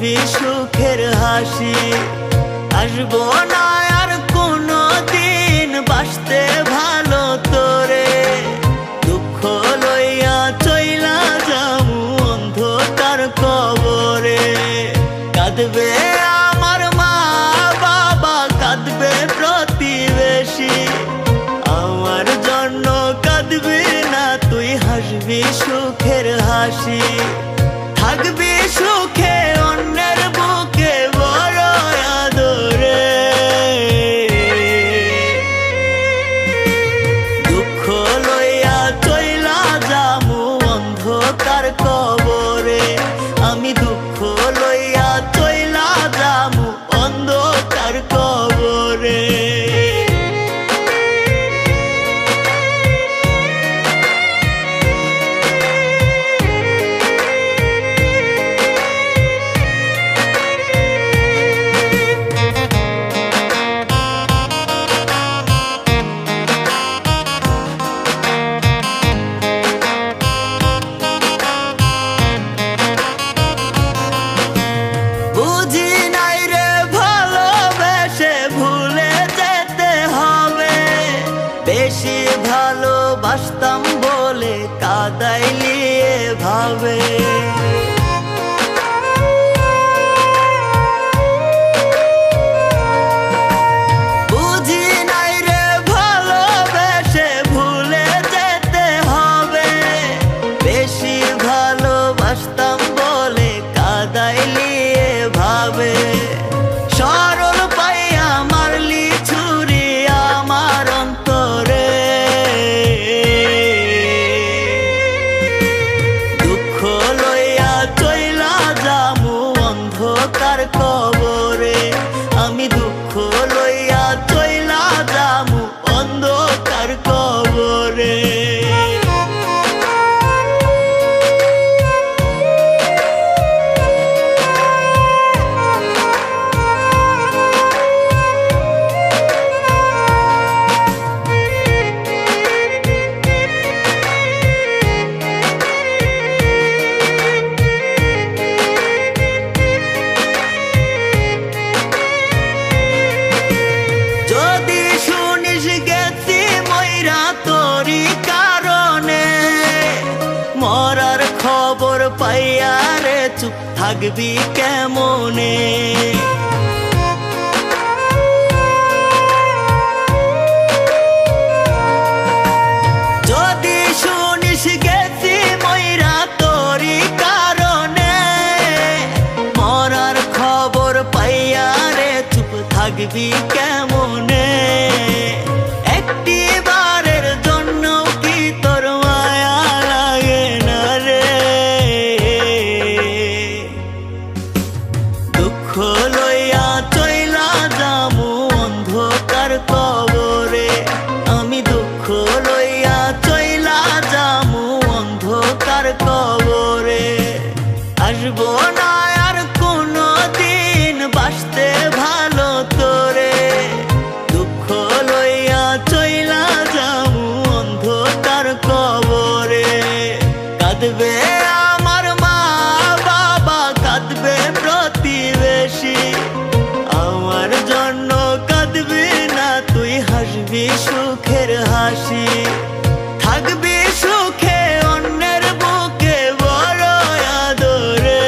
হাসবি সুখের হাসি। আসবো না আর কোনো দিন বাসতে ভালো তোরে, দুঃখ লইয়া চইলা যামু অন্ধকার কবরে। কাঁদবে আমার মা বাবা, কাঁদবে প্রতিবেশী, আমার জন্য কাঁদবি না তুই, হাসবি সুখের হাসি। থাকবি সুখে অন্যের বুকে বড় আদরে, দুঃখ লইয়া চইলা যামু অন্ধকার কবরে। আমি দুঃখ লইয়া চইলা যামু অন্ধকার কবরে। বেশি ভালোবাসতাম বলে কাঁদাইলি এভাবে, বুঝি নাই রে ভালোবেসে ভুলে যেতে হবে। বেশি ভালোবাসতাম বলে কাঁদাইলি এভাবে, সরল পাইয়া মারলি ছুরি আমার অন্তরে। দুঃখ লইয়া চইলা যামু অন্ধকার কবরে, আমি দুঃখ লইয়া চইলা যামু অন্ধকার কবরে। যদি শুনিস গেছি মইরা তোরি কারণে, মরার খবর পাইয়া রে চুপ থাকবি কেমনে। যদি শুনিস গেছি মইরা তোরি কারণে, মরার খবর পাইয়া রে চুপ থাকবি কেমনে। একটি বারের জন্য কি তোর মায়া লাগে না রে, দুঃখ লইয়া চইলা যামু অন্ধকার কবরে। আমি দুঃখ লইয়া চইলা যামু অন্ধকার কবরে। আসবো না আর কোনো দিন বাসতে ভালো তোরে, দুঃখ লইয়া চইলা যামু অন্ধকার কবরে। কাঁদবে আমার মা বাবা, কাঁদবে প্রতিবেশী, আমার জন্য কাঁদবি না তুই, হাসবি সুখের হাসি। থাকবি সুখে অন্যের বুকে বড় আদরে,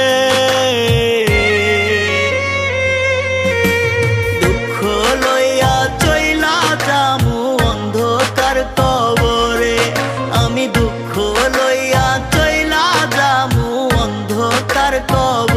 দুঃখ লইয়া চইলা যামু অন্ধকার কবরে। আমি দুঃখ লইয়া চইলা যামু অন্ধকার কবরে।